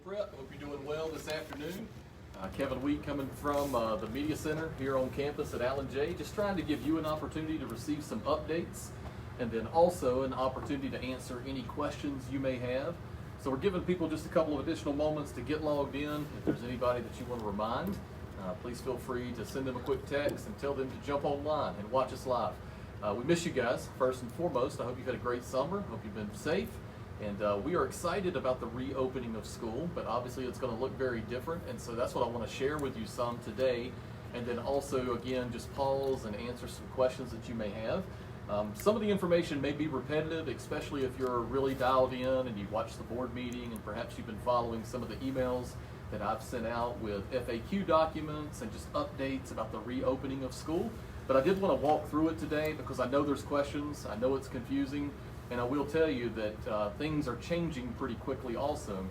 Prep. Hope you're doing well this afternoon. Kevin Wheat coming from the Media Center here on campus at Allen J. Just trying to give you an opportunity to receive some updates and then also an opportunity to answer any questions you may have. So we're giving people just a couple of additional moments to get logged in. If there's anybody that you want to remind, please feel free to send them a quick text and tell them to jump online and watch us live. We miss you guys, first and foremost. I hope you've had a great summer. Hope you've been safe. And we are excited about the reopening of school, but obviously it's going to look very different. And so that's what I want to share with you some today. And then also, again, just pause and answer some questions that you may have. Some of the information may be repetitive, especially if you're really dialed in and you watch the board meeting and perhaps you've been following some of the emails that I've sent out with FAQ documents and just updates about the reopening of school. But I did want to walk through it today because I know there's questions, I know it's confusing, and I will tell you that things are changing pretty quickly also.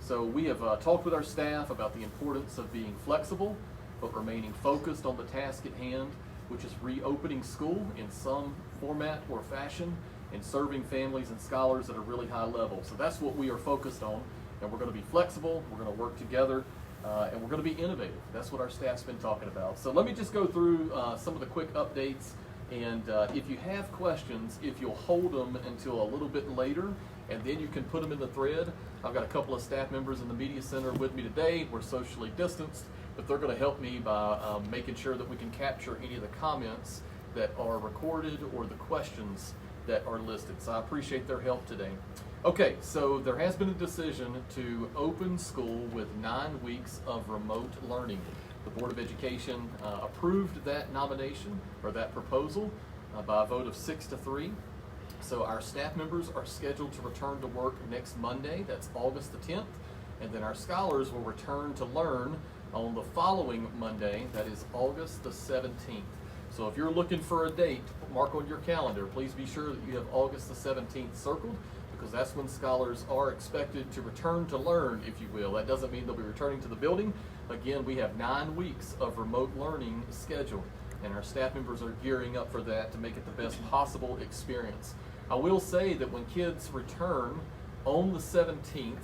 So we have talked with our staff about the importance of being flexible, but remaining focused on the task at hand, which is reopening school in some format or fashion and serving families and scholars at a really high level. So that's what we are focused on, and we're going to be flexible, we're going to work together, and we're going to be innovative. That's what our staff's been talking about. So let me just go through some of the quick updates. And if you have questions, if you'll hold them until a little bit later, and then you can put them in the thread. I've got a couple of staff members in the Media Center with me today. We're socially distanced, but they're going to help me by making sure that we can capture any of the comments that are recorded or the questions that are listed. So I appreciate their help today. Okay, so there has been a decision to open school with 9 weeks of remote learning. The Board of Education approved that nomination or that proposal by a vote of 6-3. So our staff members are scheduled to return to work next Monday, that's August the 10th, and then our scholars will return to learn on the following Monday, that is August the 17th. So if you're looking for a date, mark on your calendar, please be sure that you have August the 17th circled, because that's when scholars are expected to return to learn, if you will. That doesn't mean they'll be returning to the building. Again, we have 9 weeks of remote learning scheduled, and our staff members are gearing up for that to make it the best possible experience. I will say that when kids return on the 17th,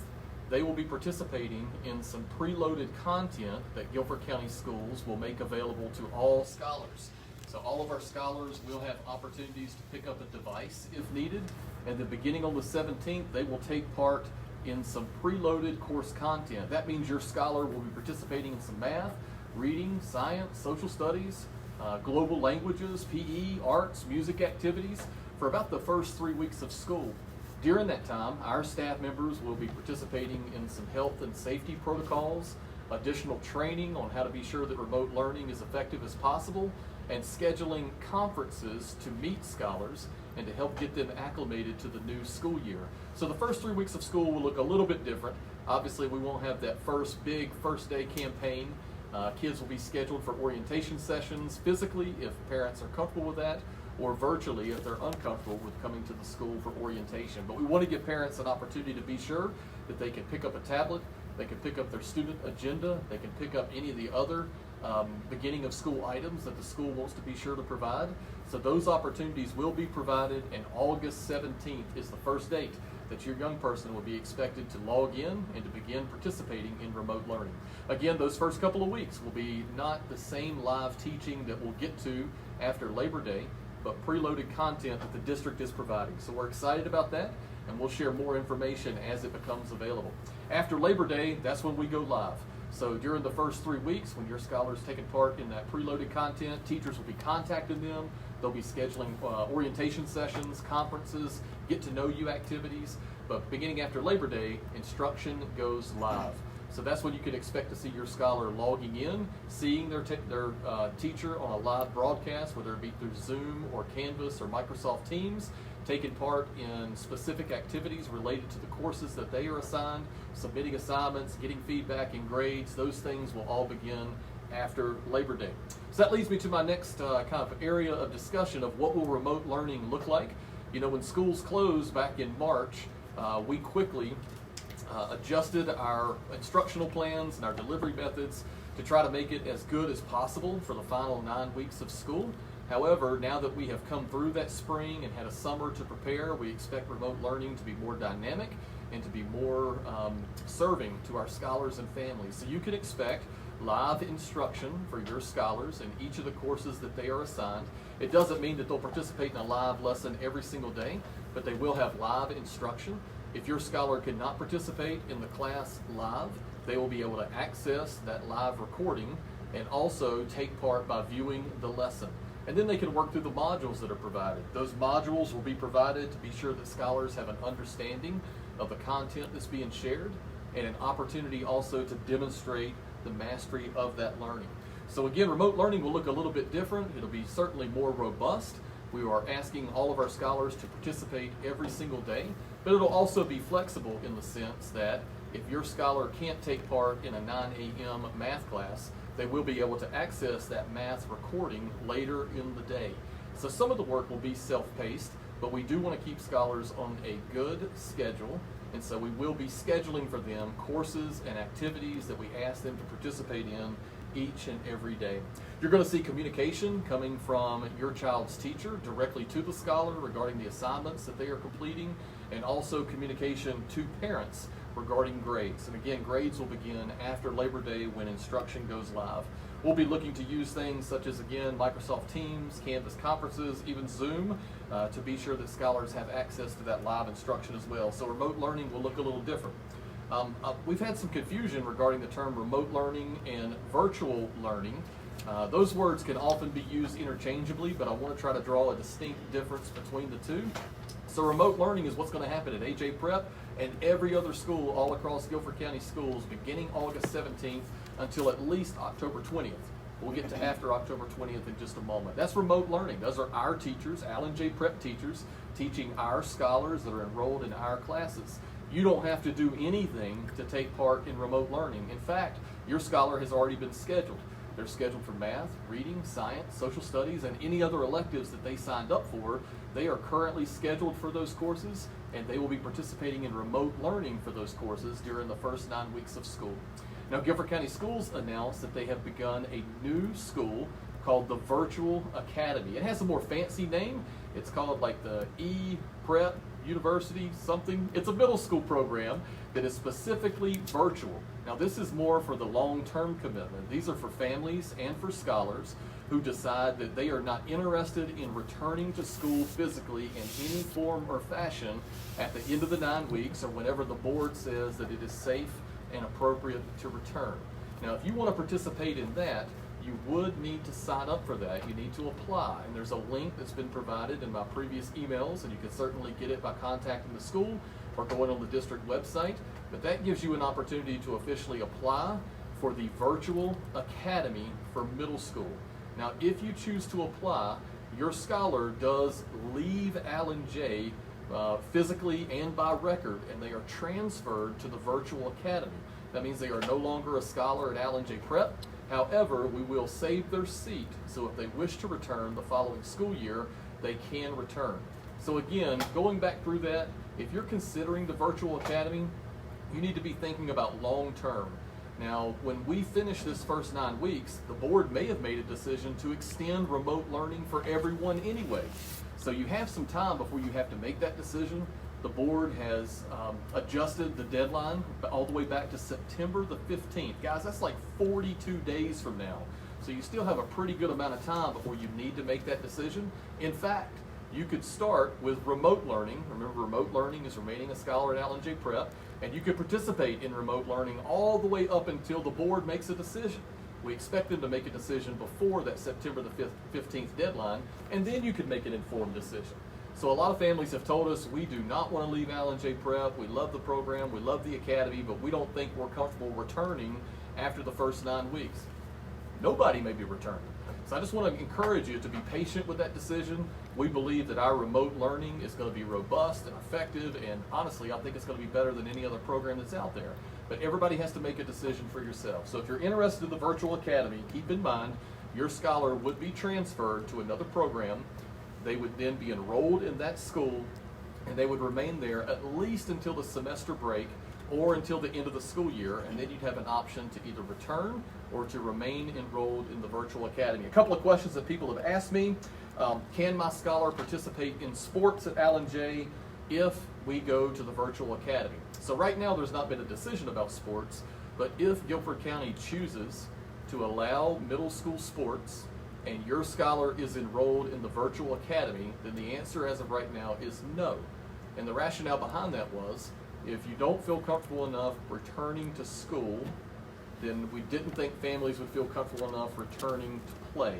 they will be participating in some preloaded content that Guilford County Schools will make available to all scholars. So all of our scholars will have opportunities to pick up a device if needed, and then beginning on the 17th, they will take part in some preloaded course content. That means your scholar will be participating in some math, reading, science, social studies, global languages, PE, arts, music activities for about the first 3 weeks of school. During that time, our staff members will be participating in some health and safety protocols, additional training on how to be sure that remote learning is effective as possible, and scheduling conferences to meet scholars and to help get them acclimated to the new school year. So the first 3 weeks of school will look a little bit different. Obviously, we won't have that big first day campaign. Kids will be scheduled for orientation sessions physically if parents are comfortable with that, or virtually if they're uncomfortable with coming to the school for orientation. But we want to give parents an opportunity to be sure that they can pick up a tablet, they can pick up their student agenda, they can pick up any of the other beginning of school items that the school wants to be sure to provide. So those opportunities will be provided, and August 17th is the first date that your young person will be expected to log in and to begin participating in remote learning. Again, those first couple of weeks will be not the same live teaching that we'll get to after Labor Day, but preloaded content that the district is providing. So we're excited about that, and we'll share more information as it becomes available. After Labor Day, that's when we go live. So during the first 3 weeks, when your scholars taking part in that preloaded content, teachers will be contacting them. They'll be scheduling orientation sessions, conferences, get to know you activities. But beginning after Labor Day, instruction goes live. So that's when you can expect to see your scholar logging in, seeing their teacher on a live broadcast, whether it be through Zoom or Canvas or Microsoft Teams, taking part in specific activities related to the courses that they are assigned, submitting assignments, getting feedback and grades. Those things will all begin after Labor Day. So that leads me to my next kind of area of discussion of what will remote learning look like. You know, when schools closed back in March, we quickly adjusted our instructional plans and our delivery methods to try to make it as good as possible for the final 9 weeks of school. However, now that we have come through that spring and had a summer to prepare, we expect remote learning to be more dynamic and to be more serving to our scholars and families. So you can expect live instruction for your scholars in each of the courses that they are assigned. It doesn't mean that they'll participate in a live lesson every single day, but they will have live instruction. If your scholar cannot participate in the class live, they will be able to access that live recording and also take part by viewing the lesson. And then they can work through the modules that are provided. Those modules will be provided to be sure that scholars have an understanding of the content that's being shared and an opportunity also to demonstrate the mastery of that learning. So again, remote learning will look a little bit different. It'll be certainly more robust. We are asking all of our scholars to participate every single day, but it'll also be flexible in the sense that if your scholar can't take part in a 9 a.m. math class, they will be able to access that math recording later in the day. So some of the work will be self-paced, but we do want to keep scholars on a good schedule, and so we will be scheduling for them courses and activities that we ask them to participate in each and every day. You're going to see communication coming from your child's teacher directly to the scholar regarding the assignments that they are completing, and also communication to parents regarding grades. And again, grades will begin after Labor Day when instruction goes live. We'll be looking to use things such as, again, Microsoft Teams, Canvas conferences, even Zoom, to be sure that scholars have access to that live instruction as well. So remote learning will look a little different. We've had some confusion regarding the term remote learning and virtual learning. Those words can often be used interchangeably, but I want to try to draw a distinct difference between the two. So remote learning is what's going to happen at AJ Prep and every other school all across Guilford County Schools beginning August 17th until at least October 20th. We'll get to after October 20th in just a moment. That's remote learning. Those are our teachers, Allen J. Prep teachers, teaching our scholars that are enrolled in our classes. You don't have to do anything to take part in remote learning. In fact, your scholar has already been scheduled. They're scheduled for math, reading, science, social studies, and any other electives that they signed up for. They are currently scheduled for those courses, and they will be participating in remote learning for those courses during the first 9 weeks of school. Now, Guilford County Schools announced that they have begun a new school called the Virtual Academy. It has a more fancy name. It's called like the E-Prep University something. It's a middle school program that is specifically virtual. Now, this is more for the long-term commitment. These are for families and for scholars who decide that they are not interested in returning to school physically in any form or fashion at the end of the 9 weeks or whenever the board says that it is safe and appropriate to return. Now, if you want to participate in that, you would need to sign up for that. You need to apply, and there's a link that's been provided in my previous emails, and you can certainly get it by contacting the school or going on the district website. But that gives you an opportunity to officially apply for the Virtual Academy for middle school. Now, if you choose to apply, your scholar does leave Allen J physically and by record, and they are transferred to the Virtual Academy. That means they are no longer a scholar at Allen J. Prep. However, we will save their seat, so if they wish to return the following school year, they can return. So again, going back through that, if you're considering the Virtual Academy, you need to be thinking about long term. Now, when we finish this first 9 weeks, the board may have made a decision to extend remote learning for everyone anyway. So you have some time before you have to make that decision. The board has adjusted the deadline all the way back to September the 15th. Guys, that's like 42 days from now. So you still have a pretty good amount of time before you need to make that decision. In fact, you could start with remote learning. Remember, remote learning is remaining a scholar at Allen J. Prep, and you could participate in remote learning all the way up until the board makes a decision. We expect them to make a decision before that September the 15th deadline, and then you could make an informed decision. So a lot of families have told us, we do not want to leave Allen J. Prep. We love the program, we love the academy, but we don't think we're comfortable returning after the first 9 weeks. Nobody may be returning. So I just want to encourage you to be patient with that decision. We believe that our remote learning is going to be robust and effective, and honestly, I think it's going to be better than any other program that's out there. But everybody has to make a decision for yourself. So if you're interested in the Virtual Academy, keep in mind your scholar would be transferred to another program. They would then be enrolled in that school, and they would remain there at least until the semester break or until the end of the school year, and then you'd have an option to either return or to remain enrolled in the virtual academy. A couple of questions that people have asked me. Can my scholar participate in sports at Allen J if we go to the virtual academy? So right now there's not been a decision about sports, but if Guilford County chooses to allow middle school sports and your scholar is enrolled in the virtual academy, then the answer as of right now is no. And the rationale behind that was, if you don't feel comfortable enough returning to school, then we didn't think families would feel comfortable enough returning to play.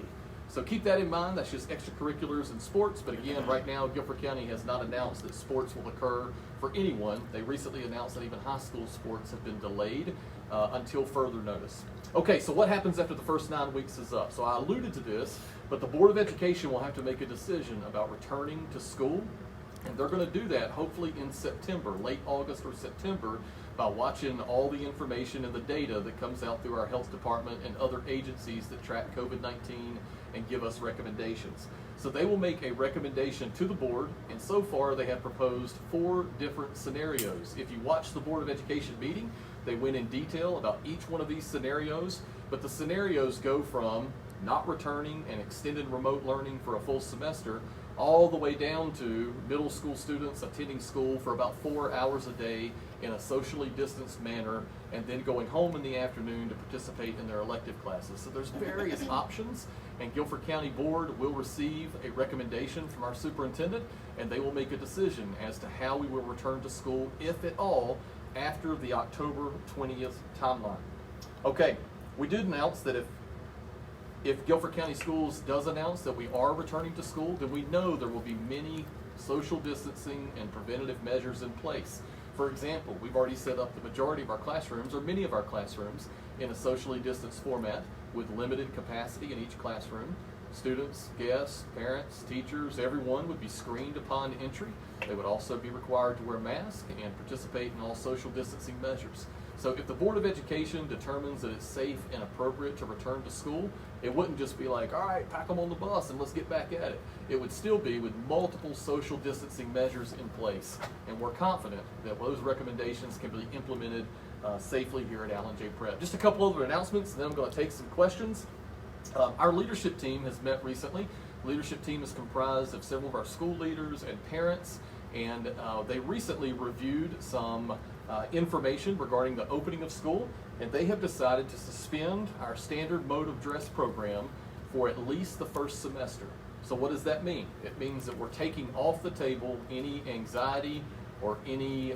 So keep that in mind. That's just extracurriculars and sports. But again, right now, Guilford County has not announced that sports will occur for anyone. They recently announced that even high school sports have been delayed until further notice. Okay, so what happens after the first 9 weeks is up? So I alluded to this, but the Board of Education will have to make a decision about returning to school. And they're going to do that hopefully in September, late August or September, by watching all the information and the data that comes out through our health department and other agencies that track COVID-19 and give us recommendations. So they will make a recommendation to the board, and so far they have proposed 4 different scenarios. If you watch the Board of Education meeting, they went in detail about each one of these scenarios, but the scenarios go from not returning and extended remote learning for a full semester all the way down to middle school students attending school for about 4 hours a day in a socially distanced manner, and then going home in the afternoon to participate in their elective classes. So there's various options, and Guilford County Board will receive a recommendation from our superintendent, and they will make a decision as to how we will return to school, if at all, after the October 20th timeline. Okay, we did announce that if Guilford County Schools does announce that we are returning to school, then we know there will be many social distancing and preventative measures in place. For example, we've already set up the majority of our classrooms, or many of our classrooms, in a socially distanced format with limited capacity in each classroom. Students, guests, parents, teachers, everyone would be screened upon entry. They would also be required to wear masks and participate in all social distancing measures. So if the Board of Education determines that it's safe and appropriate to return to school, it wouldn't just be like, all right, pack them on the bus and let's get back at it. It would still be with multiple social distancing measures in place. And we're confident that those recommendations can be implemented safely here at Allen J. Prep. Just a couple other announcements, and then I'm going to take some questions. Our leadership team has met recently. The leadership team is comprised of several of our school leaders and parents, and they recently reviewed some information regarding the opening of school, and they have decided to suspend our standard mode of dress program for at least the first semester. So what does that mean? It means that we're taking off the table any anxiety or any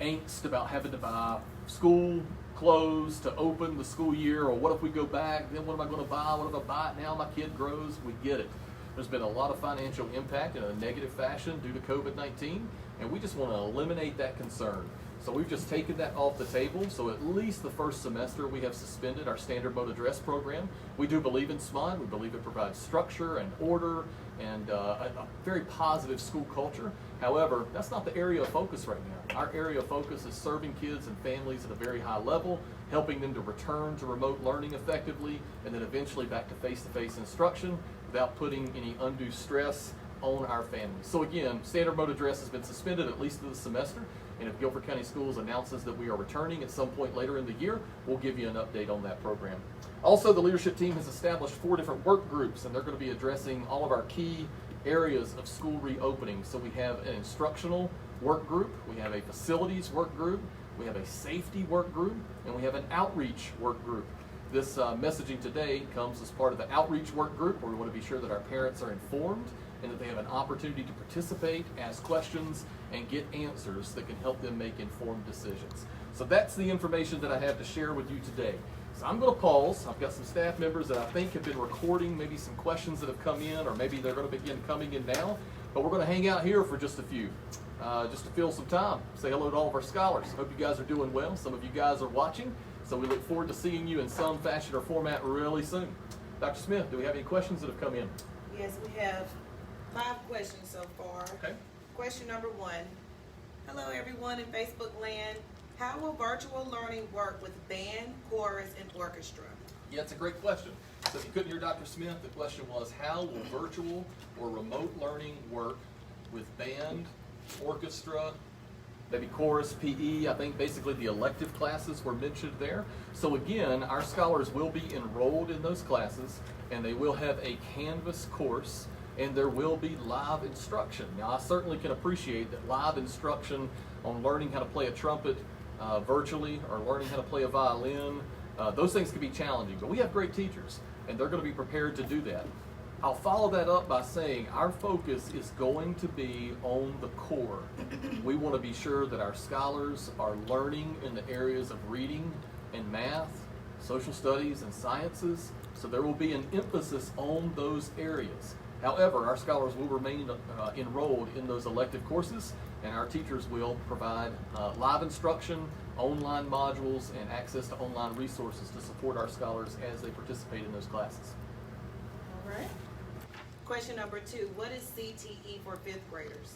angst about having to buy school clothes to open the school year, or what if we go back, then what am I going to buy? What if I buy it now my kid grows? We get it. There's been a lot of financial impact in a negative fashion due to COVID-19, and we just want to eliminate that concern. So we've just taken that off the table. So at least the first semester we have suspended our standard mode of dress program. We do believe in SMOD. We believe it provides structure and order and a very positive school culture. However, that's not the area of focus right now. Our area of focus is serving kids and families at a very high level, helping them to return to remote learning effectively, and then eventually back to face-to-face instruction without putting any undue stress on our families. So again, standard mode of dress has been suspended at least through the semester, and if Guilford County Schools announces that we are returning at some point later in the year, we'll give you an update on that program. Also, the leadership team has established 4 different work groups, and they're going to be addressing all of our key areas of school reopening. So we have an instructional work group, we have a facilities work group, we have a safety work group, and we have an outreach work group. This messaging today comes as part of the outreach work group, where we want to be sure that our parents are informed and that they have an opportunity to participate, ask questions, and get answers that can help them make informed decisions. So that's the information that I have to share with you today. So I'm going to pause. I've got some staff members that I think have been recording maybe some questions that have come in, or maybe they're going to begin coming in now, but we're going to hang out here for just a few, just to fill some time. Say hello to all of our scholars. Hope you guys are doing well. Some of you guys are watching, so we look forward to seeing you in some fashion or format really soon. Dr. Smith, do we have any questions that have come in? Yes, we have 5 questions so far. Okay. Question number 1. Hello everyone in Facebook land. How will virtual learning work with band, chorus, and orchestra? Yeah, it's a great question. So if you couldn't hear Dr. Smith, the question was, how will virtual or remote learning work with band, orchestra, maybe chorus, PE. I think basically the elective classes were mentioned there. So again, our scholars will be enrolled in those classes, and they will have a Canvas course, and there will be live instruction. Now, I certainly can appreciate that live instruction on learning how to play a trumpet virtually, or learning how to play a violin, those things can be challenging, but we have great teachers, and they're going to be prepared to do that. I'll follow that up by saying our focus is going to be on the core. We want to be sure that our scholars are learning in the areas of reading and math, social studies, and sciences, so there will be an emphasis on those areas. However, our scholars will remain enrolled in those elective courses, and our teachers will provide live instruction, online modules, and access to online resources to support our scholars as they participate in those classes. All right. Question number 2, what is CTE for 5th graders?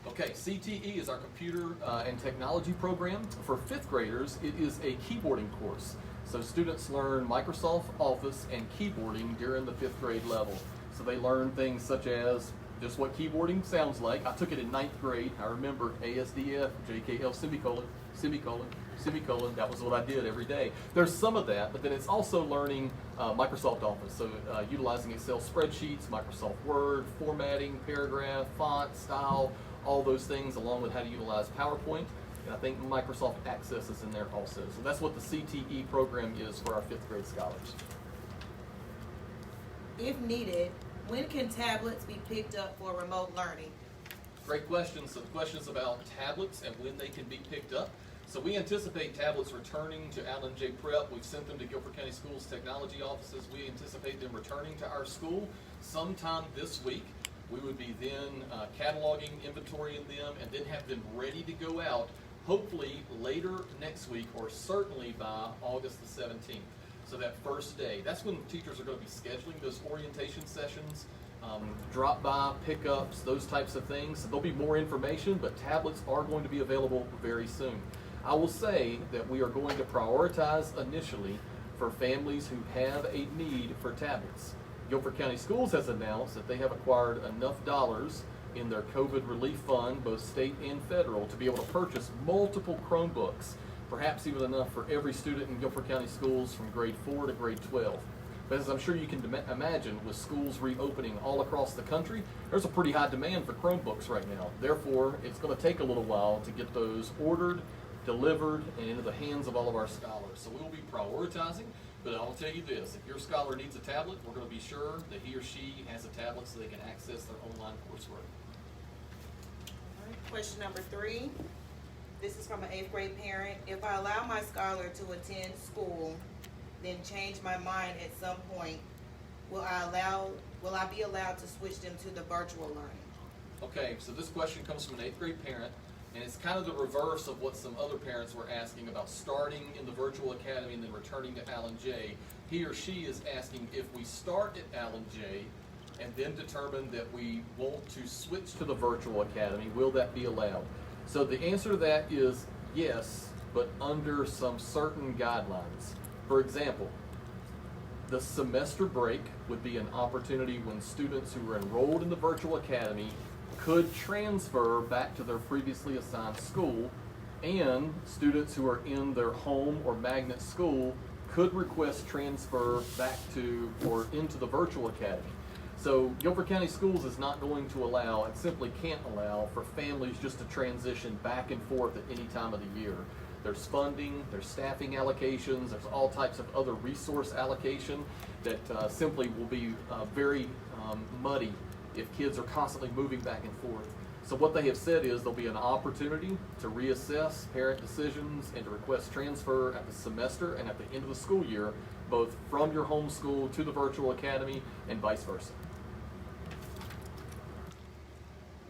Okay, CTE is our computer and technology program. For 5th graders, it is a keyboarding course. So students learn Microsoft Office and keyboarding during the 5th grade level. So they learn things such as just what keyboarding sounds like. I took it in 9th grade. I remember ASDF, JKL, semicolon, semicolon, semicolon. That was what I did every day. There's some of that, but then it's also learning Microsoft Office. So utilizing Excel spreadsheets, Microsoft Word, formatting, paragraph, font, style, all those things, along with how to utilize PowerPoint. And I think Microsoft Access is in there also. So that's what the CTE program is for our 5th grade scholars. If needed, when can tablets be picked up for remote learning? Great question. So the question is about tablets and when they can be picked up. So we anticipate tablets returning to Allen J. Prep. We've sent them to Guilford County Schools technology offices. We anticipate them returning to our school sometime this week. We would be then cataloging, inventorying them, and then have them ready to go out, hopefully later next week, or certainly by August the 17th. So that first day, that's when teachers are going to be scheduling those orientation sessions, drop-by pickups, those types of things. So there'll be more information, but tablets are going to be available very soon. I will say that we are going to prioritize initially for families who have a need for tablets. Guilford County Schools has announced that they have acquired enough dollars in their COVID relief fund, both state and federal, to be able to purchase multiple Chromebooks, perhaps even enough for every student in Guilford County Schools from grade 4 to grade 12. But as I'm sure you can imagine, with schools reopening all across the country, there's a pretty high demand for Chromebooks right now. Therefore, it's going to take a little while to get those ordered, delivered, and into the hands of all of our scholars. So we'll be prioritizing, but I'll tell you this, if your scholar needs a tablet, we're going to be sure that he or she has a tablet so they can access their online coursework. All right. Question number 3. This is from an 8th grade parent. If I allow my scholar to attend school, then change my mind at some point, will I be allowed to switch them to the virtual learning? Okay, so this question comes from an 8th grade parent, and it's kind of the reverse of what some other parents were asking about starting in the virtual academy and then returning to Allen J. He or she is asking if we start at Allen J and then determine that we want to switch to the virtual academy, will that be allowed? So the answer to that is yes, but under some certain guidelines. For example, the semester break would be an opportunity when students who are enrolled in the virtual academy could transfer back to their previously assigned school, and students who are in their home or magnet school could request transfer back to or into the virtual academy. So Guilford County Schools is not going to allow, and simply can't allow, for families just to transition back and forth at any time of the year. There's funding, there's staffing allocations, there's all types of other resource allocation that simply will be very muddy if kids are constantly moving back and forth. So what they have said is there'll be an opportunity to reassess parent decisions and to request transfer at the semester and at the end of the school year, both from your home school to the virtual academy and vice versa.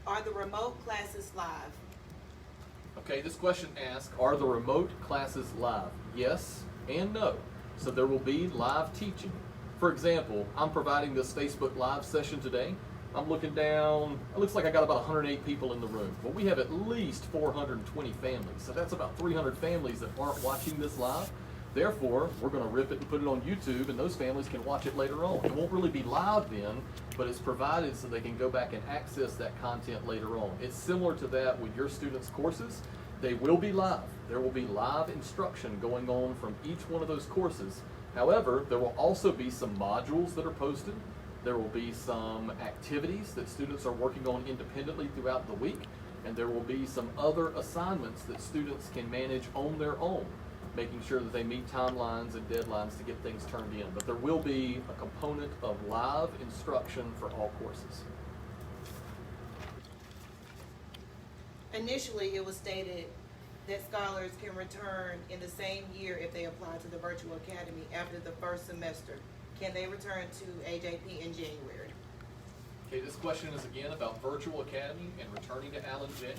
Are the remote classes live? Okay, this question asks, are the remote classes live? Yes and no. So there will be live teaching. For example, I'm providing this Facebook Live session today. I'm looking down, it looks like I got about 108 people in the room. Well, we have at least 420 families, so that's about 300 families that aren't watching this live. Therefore, we're going to rip it and put it on YouTube, and those families can watch it later on. It won't really be live then, but it's provided so they can go back and access that content later on. It's similar to that with your students' courses. They will be live. There will be live instruction going on from each one of those courses. However, there will also be some modules that are posted. There will be some activities that students are working on independently throughout the week, and there will be some other assignments that students can manage on their own, making sure that they meet timelines and deadlines to get things turned in. But there will be a component of live instruction for all courses. Initially, it was stated that scholars can return in the same year if they apply to the virtual academy after the first semester. Can they return to AJP in January? Okay, this question is again about virtual academy and returning to Allen J.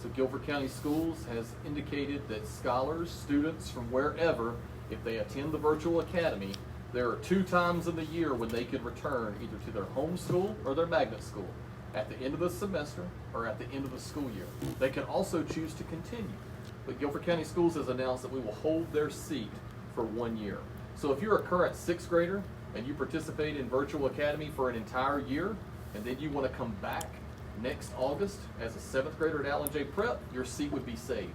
So Guilford County Schools has indicated that scholars, students from wherever, if they attend the virtual academy, there are 2 times in the year when they can return either to their home school or their magnet school, at the end of the semester or at the end of the school year. They can also choose to continue, but Guilford County Schools has announced that we will hold their seat for 1 year. So if you're a current 6th grader and you participate in virtual academy for an entire year, and then you want to come back next August as a 7th grader at Allen J Prep, your seat would be saved.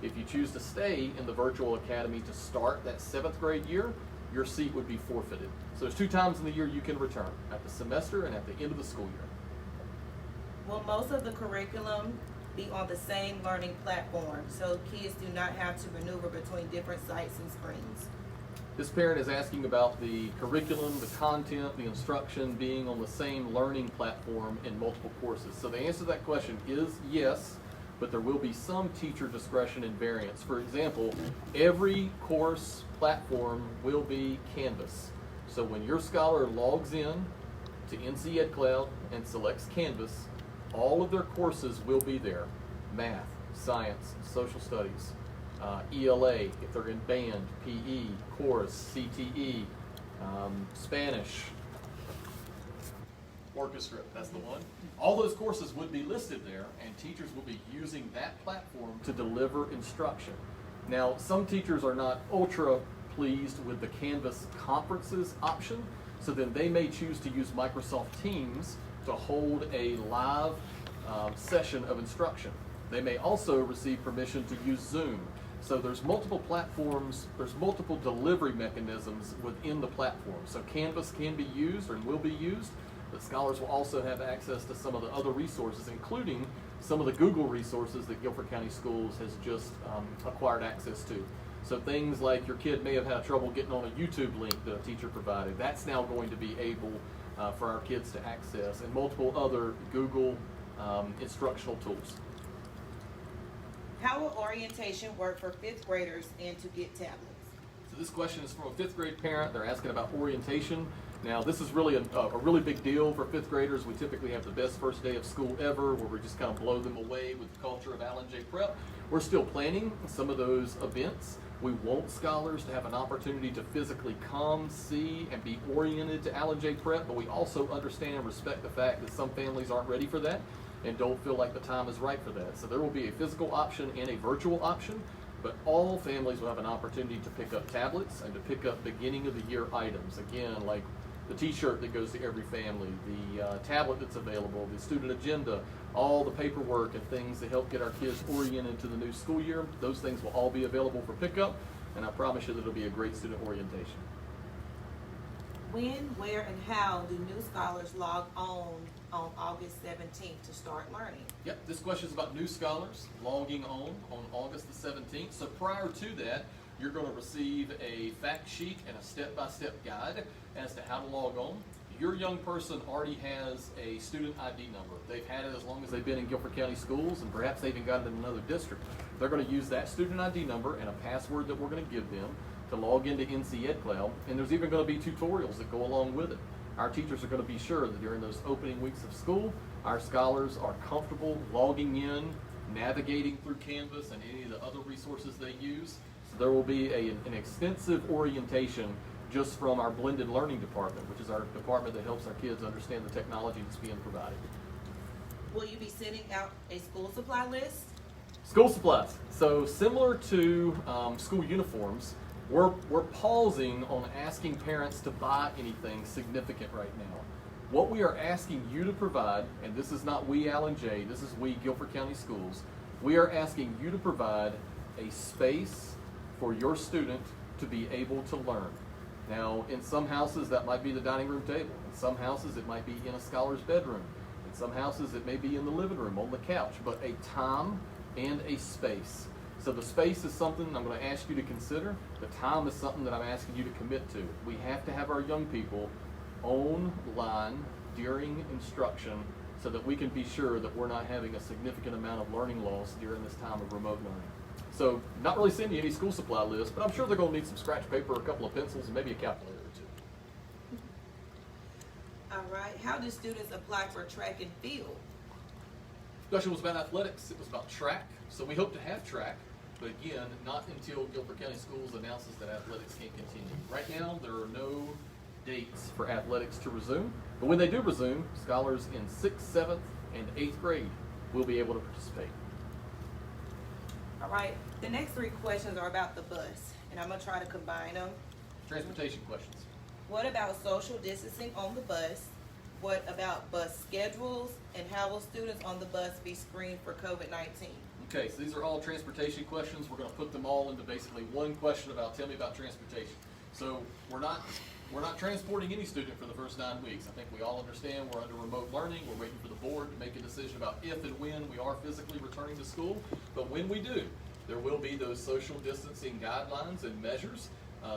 If you choose to stay in the virtual academy to start that 7th grade year, your seat would be forfeited. So there's 2 times in the year you can return, at the semester and at the end of the school year. Will most of the curriculum be on the same learning platform so kids do not have to maneuver between different sites and screens? This parent is asking about the curriculum, the content, the instruction being on the same learning platform in multiple courses. So the answer to that question is yes, but there will be some teacher discretion and variance. For example, every course platform will be Canvas. So when your scholar logs in to NC Ed Cloud and selects Canvas, all of their courses will be there. Math, science, social studies, ELA, if they're in band, PE, chorus, CTE, Spanish, orchestra, that's the one. All those courses would be listed there, and teachers will be using that platform to deliver instruction. Now, some teachers are not ultra pleased with the Canvas conferences option, so then they may choose to use Microsoft Teams to hold a live session of instruction. They may also receive permission to use Zoom. So there's multiple platforms, there's multiple delivery mechanisms within the platform. So Canvas can be used and will be used, but scholars will also have access to some of the other resources, including some of the Google resources that Guilford County Schools has just acquired access to. So things like your kid may have had trouble getting on a YouTube link that a teacher provided, that's now going to be able for our kids to access, and multiple other Google instructional tools. How will orientation work for 5th graders and to get tablets? So this question is from a 5th grade parent. They're asking about orientation. Now this is really a really big deal for 5th graders. We typically have the best first day of school ever where we just kind of blow them away with the culture of Allen J Prep. We're still planning some of those events. We want scholars to have an opportunity to physically come, see, and be oriented to Allen J Prep, but we also understand and respect the fact that some families aren't ready for that and don't feel like the time is right for that. So there will be a physical option and a virtual option, but all families will have an opportunity to pick up tablets and to pick up beginning of the year items. Again, like the t-shirt that goes to every family, the tablet that's available, the student agenda, all the paperwork and things to help get our kids oriented to the new school year. Those things will all be available for pickup, and I promise you that it'll be a great student orientation. When, where, and how do new scholars log on August 17th to start learning? Yep, this question is about new scholars logging on August the 17th. So prior to that, you're going to receive a fact sheet and a step-by-step guide as to how to log on. Your young person already has a student ID number. They've had it as long as they've been in Guilford County Schools, and perhaps they even got it in another district. They're going to use that student ID number and a password that we're going to give them to log into NC Ed Cloud, and there's even going to be tutorials that go along with it. Our teachers are going to be sure that during those opening weeks of school, our scholars are comfortable logging in, navigating through Canvas and any of the other resources they use. So there will be an extensive orientation just from our blended learning department, which is our department that helps our kids understand the technology that's being provided. Will you be sending out a school supply list? School supplies. So similar to school uniforms, we're pausing on asking parents to buy anything significant right now. What we are asking you to provide, and this is not we Allen J, this is we Guilford County Schools, we are asking you to provide a space for your student to be able to learn. Now, in some houses that might be the dining room table. In some houses it might be in a scholar's bedroom. In some houses it may be in the living room, on the couch, but a time and a space. So the space is something I'm going to ask you to consider. The time is something that I'm asking you to commit to. We have to have our young people online during instruction so that we can be sure that we're not having a significant amount of learning loss during this time of remote learning. So not really sending you any school supply list, but I'm sure they're going to need some scratch paper, a couple of pencils, and maybe a calculator or two. All right. How do students apply for track and field? The question was about athletics. It was about track. So we hope to have track, but again, not until Guilford County Schools announces that athletics can't continue. Right now, there are no dates for athletics to resume, but when they do resume, scholars in 6th, 7th, and 8th grade will be able to participate. All right. The next three questions are about the bus, and I'm going to try to combine them. Transportation questions. What about social distancing on the bus? What about bus schedules? And how will students on the bus be screened for COVID-19? Okay, so these are all transportation questions. We're going to put them all into basically one question about tell me about transportation. So we're not transporting any student for the first 9 weeks. I think we all understand we're under remote learning. We're waiting for the board to make a decision about if and when we are physically returning to school. But when we do, there will be those social distancing guidelines and measures.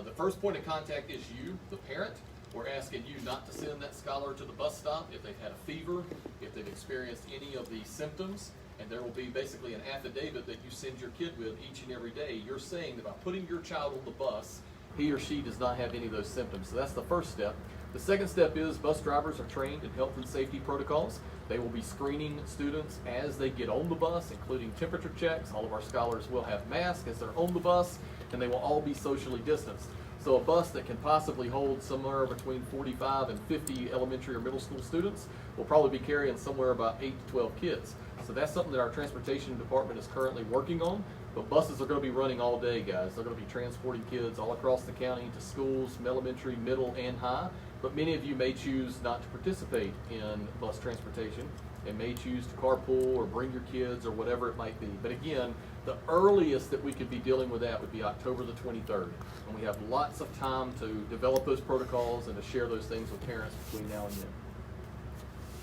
The first point of contact is you, the parent. We're asking you not to send that scholar to the bus stop if they've had a fever, if they've experienced any of the symptoms, and there will be basically an affidavit that you send your kid with each and every day. You're saying that by putting your child on the bus, he or she does not have any of those symptoms. So that's the first step. The second step is bus drivers are trained in health and safety protocols. They will be screening students as they get on the bus, including temperature checks. All of our scholars will have masks as they're on the bus, and they will all be socially distanced. So a bus that can possibly hold somewhere between 45 and 50 elementary or middle school students will probably be carrying somewhere about 8 to 12 kids. So that's something that our transportation department is currently working on. But buses are going to be running all day, guys. They're going to be transporting kids all across the county to schools, elementary, middle, and high. But many of you may choose not to participate in bus transportation and may choose to carpool or bring your kids or whatever it might be. But again, the earliest that we could be dealing with that would be October the 23rd. And we have lots of time to develop those protocols and to share those things with parents between now and then.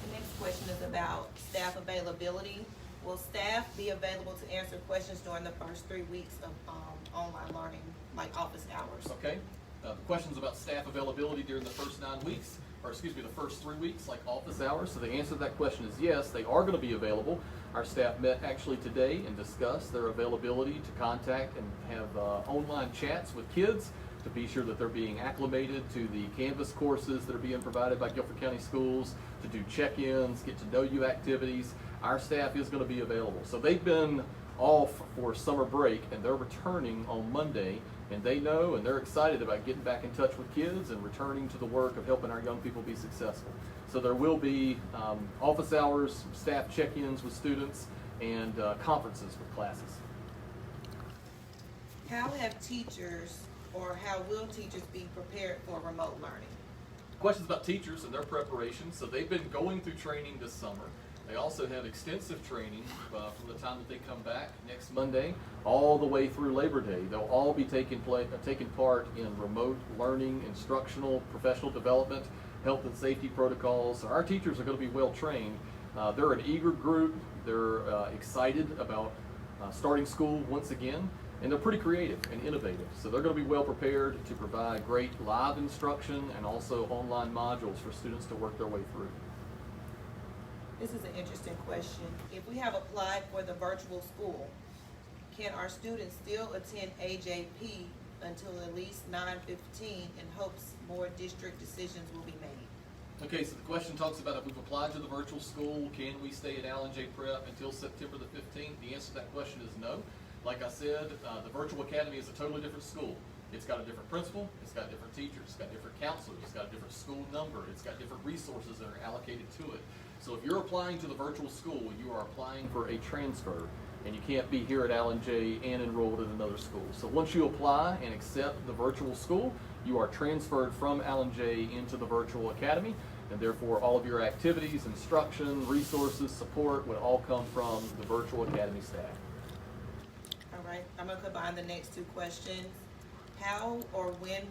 The next question is about staff availability. Will staff be available to answer questions during the first 3 weeks of online learning, like office hours? Okay. The questions about staff availability during the first 9 weeks, or excuse me, the first 3 weeks, like office hours. So the answer to that question is yes, they are going to be available. Our staff met actually today and discussed their availability to contact and have online chats with kids to be sure that they're being acclimated to the Canvas courses that are being provided by Guilford County Schools, to do check-ins, get to know you activities. Our staff is going to be available. So they've been off for summer break and they're returning on Monday, and they know and they're excited about getting back in touch with kids and returning to the work of helping our young people be successful. So there will be office hours, staff check-ins with students, and conferences with classes. How have teachers, or how will teachers be prepared for remote learning? Questions about teachers and their preparation. So they've been going through training this summer. They also have extensive training from the time that they come back next Monday all the way through Labor Day. They'll all be taking part in remote learning, instructional, professional development, health and safety protocols. So our teachers are going to be well trained. They're an eager group. They're excited about starting school once again, and they're pretty creative and innovative. So they're going to be well prepared to provide great live instruction and also online modules for students to work their way through. This is an interesting question. If we have applied for the virtual school, can our students still attend AJP until at least 9/15 in hopes more district decisions will be made? Okay, so the question talks about if we've applied to the virtual school, can we stay at Allen J Prep until September the 15th? The answer to that question is no. Like I said, the virtual academy is a totally different school. It's got a different principal, it's got different teachers, it's got different counselors, it's got a different school number, it's got different resources that are allocated to it. So if you're applying to the virtual school, you are applying for a transfer. and you can't be here at Allen J and enrolled at another school. So once you apply and accept the virtual school, you are transferred from Allen J into the virtual academy, and therefore all of your activities, instruction, resources, support would all come from the virtual academy staff. All right, I'm gonna combine the next two questions. How or when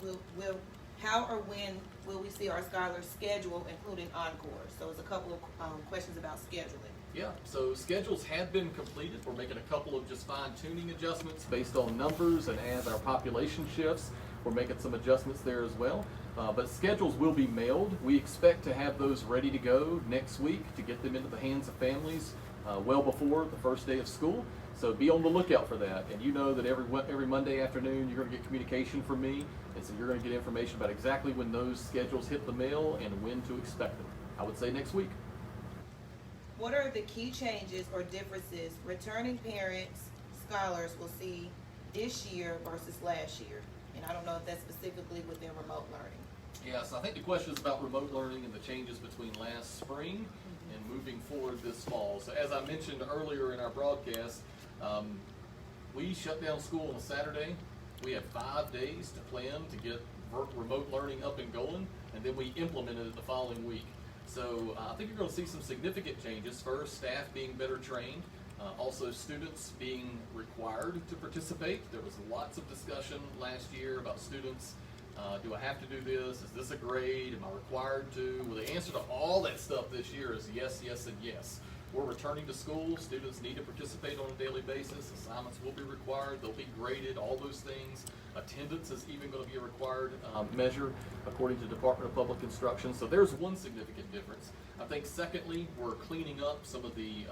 will we see our scholars schedule, including encores? So it's a couple of questions about scheduling. Yeah, so schedules have been completed. We're making a couple of just fine-tuning adjustments based on numbers, and as our population shifts, we're making some adjustments there as well. But schedules will be mailed. We expect to have those ready to go next week to get them into the hands of families well before the first day of school. So be on the lookout for that. And you know that every Monday afternoon you're going to get communication from me, and so you're going to get information about exactly when those schedules hit the mail and when to expect them. I would say next week. What are the key changes or differences returning parents, scholars will see this year versus last year? And I don't know if that's specifically within remote learning. Yeah, so I think the question is about remote learning and the changes between last spring and moving forward this fall. So as I mentioned earlier in our broadcast, we shut down school on a Saturday. We had 5 days to plan to get remote learning up and going, and then we implemented it the following week. So I think you're going to see some significant changes. First, staff being better trained. Also, students being required to participate. There was lots of discussion last year about students. Do I have to do this? Is this a grade? Am I required to? Well, the answer to all that stuff this year is yes, yes, and yes. We're returning to school. Students need to participate on a daily basis. Assignments will be required. They'll be graded, all those things. Attendance is even going to be a required measure according to Department of Public Instruction. So there's one significant difference. I think secondly, we're cleaning up some of the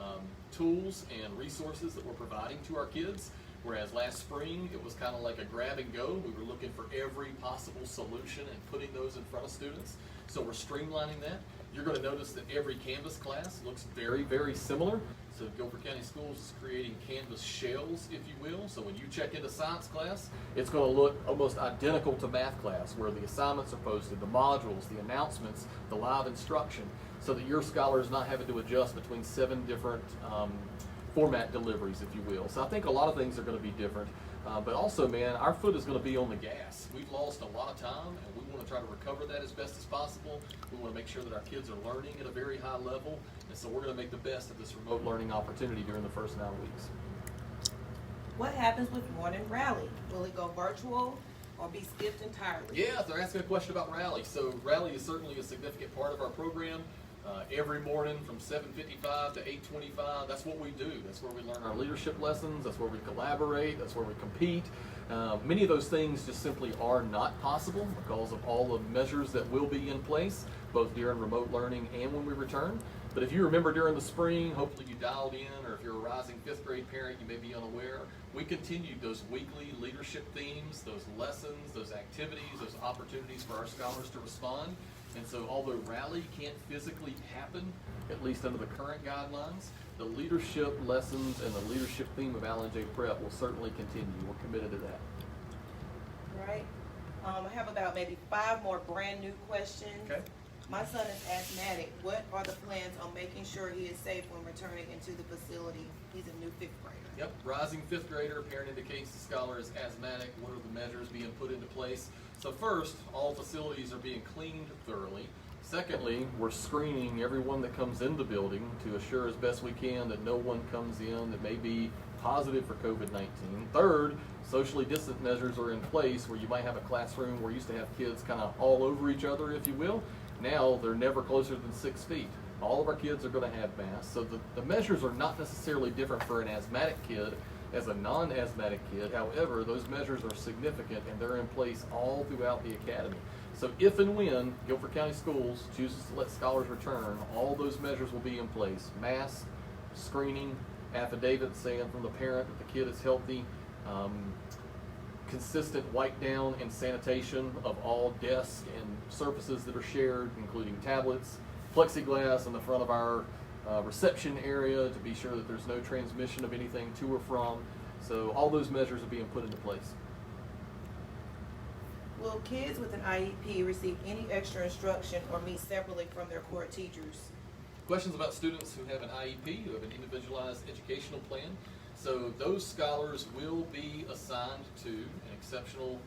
tools and resources that we're providing to our kids. Whereas last spring, it was kind of like a grab and go. We were looking for every possible solution and putting those in front of students. So we're streamlining that. You're going to notice that every Canvas class looks very, very similar. So Guilford County Schools is creating Canvas shells, if you will. So when you check into science class, it's going to look almost identical to math class, where the assignments are posted, the modules, the announcements, the live instruction, so that your scholar is not having to adjust between 7 different format deliveries, if you will. So I think a lot of things are going to be different. But also, man, our foot is going to be on the gas. We've lost a lot of time, and we want to try to recover that as best as possible. We want to make sure that our kids are learning at a very high level, and so we're going to make the best of this remote learning opportunity during the first 9 weeks. What happens with morning rally? Will it go virtual or be skipped entirely? Yeah, they're asking a question about Rally. So Rally is certainly a significant part of our program. Every morning from 7:55 to 8:25, that's what we do. That's where we learn our leadership lessons. That's where we collaborate. That's where we compete. Many of those things just simply are not possible because of all the measures that will be in place, both during remote learning and when we return. But if you remember during the spring, hopefully you dialed in, or if you're a rising 5th grade parent, you may be unaware, we continued those weekly leadership themes, those lessons, those activities, those opportunities for our scholars to respond. And so although Rally can't physically happen, at least under the current guidelines, the leadership lessons and the leadership theme of Allen J Prep will certainly continue. We're committed to that. Right. I have about maybe 5 more brand new questions. Okay. My son is asthmatic. What are the plans on making sure he is safe when returning into the facility? He's a new 5th grader. Yep, rising 5th grader, parent indicates the scholar is asthmatic. What are the measures being put into place? So first, all facilities are being cleaned thoroughly. Secondly, we're screening everyone that comes in the building to assure as best we can that no one comes in that may be positive for COVID-19. Third, socially distant measures are in place where you might have a classroom where you used to have kids kind of all over each other, if you will. Now they're never closer than 6 feet. All of our kids are going to have masks. So the measures are not necessarily different for an asthmatic kid as a non-asthmatic kid. However, those measures are significant and they're in place all throughout the academy. So if and when Guilford County Schools chooses to let scholars return, all those measures will be in place. Masks, screening, affidavits saying from the parent that the kid is healthy, consistent wipe down and sanitation of all desks and surfaces that are shared, including tablets, plexiglass in the front of our reception area to be sure that there's no transmission of anything to or from. So all those measures are being put into place. Will kids with an IEP receive any extra instruction or meet separately from their core teachers? Questions about students who have an IEP, who have an individualized educational plan. So those scholars will be assigned to an exceptional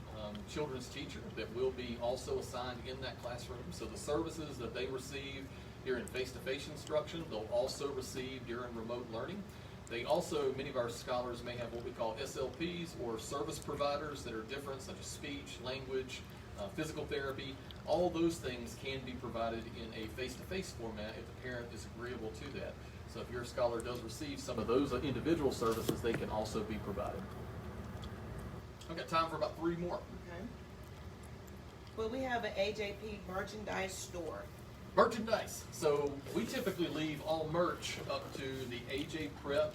children's teacher that will be also assigned in that classroom. So the services that they receive during face-to-face instruction, they'll also receive during remote learning. They also, many of our scholars may have what we call SLPs, or service providers that are different, such as speech, language, physical therapy. All those things can be provided in a face-to-face format if the parent is agreeable to that. So if your scholar does receive some of those individual services, they can also be provided. I've got time for about 3 more. Okay. Well, we have an AJP merchandise store. Merchandise. So we typically leave all merch up to the AJ Prep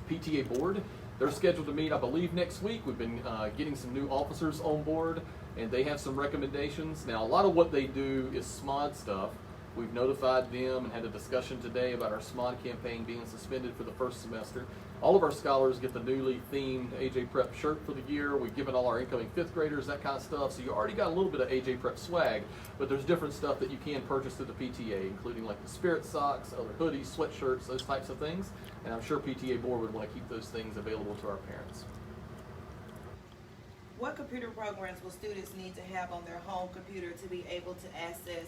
PTA board. They're scheduled to meet, I believe, next week. We've been getting some new officers on board, and they have some recommendations. Now, a lot of what they do is SMOD stuff. We've notified them and had a discussion today about our SMOD campaign being suspended for the first semester. All of our scholars get the newly themed AJ Prep shirt for the year. We've given all our incoming 5th graders that kind of stuff. So you already got a little bit of AJ Prep swag, but there's different stuff that you can purchase through the PTA, including like the spirit socks, other hoodies, sweatshirts, those types of things. And I'm sure PTA board would want to keep those things available to our parents. What computer programs will students need to have on their home computer to be able to access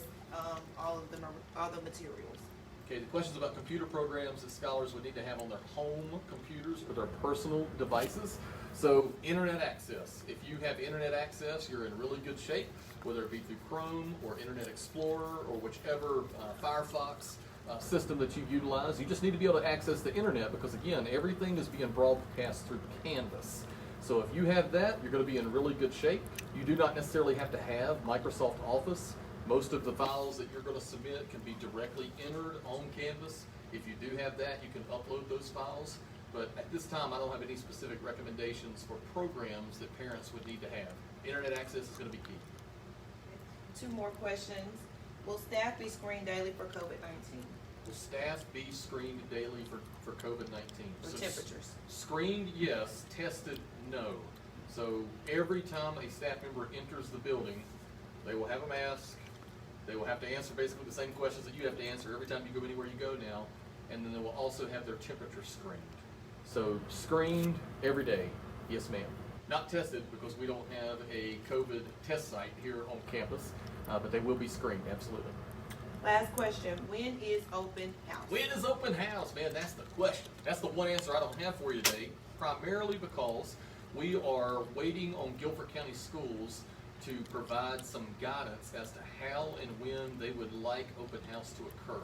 all the materials? Okay, the questions about computer programs that scholars would need to have on their home computers or their personal devices. So internet access. If you have internet access, you're in really good shape, whether it be through Chrome or Internet Explorer or whichever Firefox system that you utilize. You just need to be able to access the internet because, again, everything is being broadcast through Canvas. So if you have that, you're going to be in really good shape. You do not necessarily have to have Microsoft Office. Most of the files that you're going to submit can be directly entered on Canvas. If you do have that, you can upload those files. But at this time, I don't have any specific recommendations for programs that parents would need to have. Internet access is going to be key. 2 more questions. Will staff be screened daily for COVID-19? Will staff be screened daily for COVID-19? For temperatures? Screened, yes. Tested, no. So every time a staff member enters the building, they will have a mask. They will have to answer basically the same questions that you have to answer every time you go anywhere you go now. And then they will also have their temperature screened. So screened every day, yes ma'am. Not tested because we don't have a COVID test site here on campus, but they will be screened, absolutely. Last question, when is open house? When is open house? Man, that's the question. That's the one answer I don't have for you today, primarily because we are waiting on Guilford County Schools to provide some guidance as to how and when they would like open house to occur.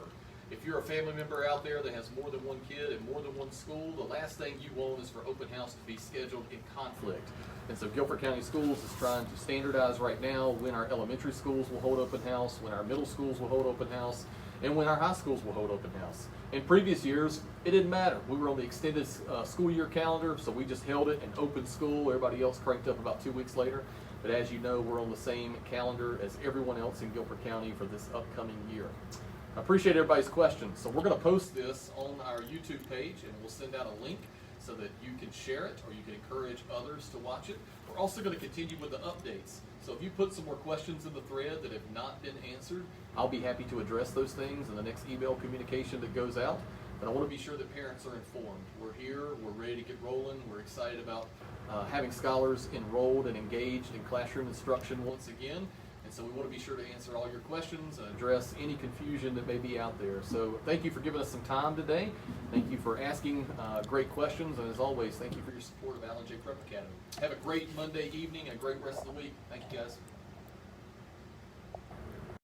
If you're a family member out there that has more than one kid in more than one school, the last thing you want is for open house to be scheduled in conflict. And so Guilford County Schools is trying to standardize right now when our elementary schools will hold open house, when our middle schools will hold open house, and when our high schools will hold open house. In previous years, it didn't matter. We were on the extended school year calendar, so we just held it in open school. Everybody else cranked up about 2 weeks later. But as you know, we're on the same calendar as everyone else in Guilford County for this upcoming year. I appreciate everybody's questions. So we're going to post this on our YouTube page, and we'll send out a link so that you can share it or you can encourage others to watch it. We're also going to continue with the updates. So if you put some more questions in the thread that have not been answered, I'll be happy to address those things in the next email communication that goes out. But I want to be sure that parents are informed. We're here, we're ready to get rolling, we're excited about having scholars enrolled and engaged in classroom instruction once again. And so we want to be sure to answer all your questions and address any confusion that may be out there. So thank you for giving us some time today. Thank you for asking great questions. And as always, thank you for your support of Allen J. Prep Academy. Have a great Monday evening and a great rest of the week. Thank you, guys.